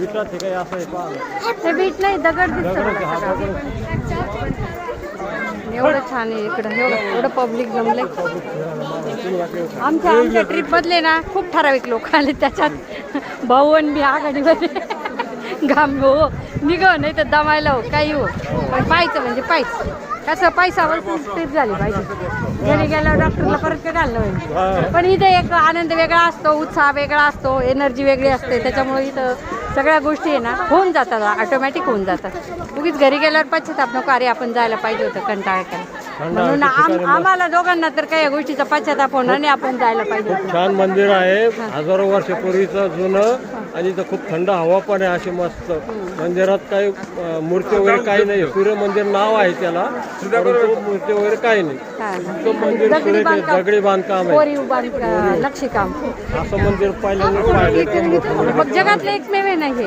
विटा ठिकाणी असं आहे पहा. हे बीट नाही दगड दिसतं दगड मला हा सगळं. दगड. एवढं छान आहे इकडं एवढं पब्लिक जमलंय. आमच्या ट्रिप मधले ना खूप ठराविक लोक आले त्याच्यात भाऊ आणि मी आघाडीमध्ये घाम हो निघ नाही तर दमायला हो काही हो पण पाहायचं म्हणजे पाहिजे कसं पैशावर ट्रिप झाली पाहिजे घरी गेल्यावर डॉक्टरला परत काय घालणं होईल पण इथे एक आनंद वेगळा असतो उत्साह वेगळा असतो एनर्जी वेगळी असते त्याच्यामुळे इथं सगळ्या गोष्टी आहे ना होऊन जातात ऑटोमॅटिक होऊन जातात उगीच घरी गेल्यावर पश्चाताप नको अरे आपण जायला पाहिजे होतं कंटाळा केला म्हणून आम्हाला दोघांना तर काही या गोष्टीचा पश्चाताप होणार नाही आपण जायला पाहिजे छान मंदिर आहे हजारो वर्षापूर्वीचं जुनं आणि इथं खूप थंड हवा पण आहे अशी मस्त मंदिरात काही मूर्ती वगैरे काही नाही सूर्य मंदिर नाव आहे त्याला परंतु मूर्ती वगैरे काही नाही तो मंदिर दगडी बांधकाम आहे कोरीव नक्षीकाम असं मंदिर पहिल्यांदा पाहिलं मग जगातलं एकमेव आहे ना हे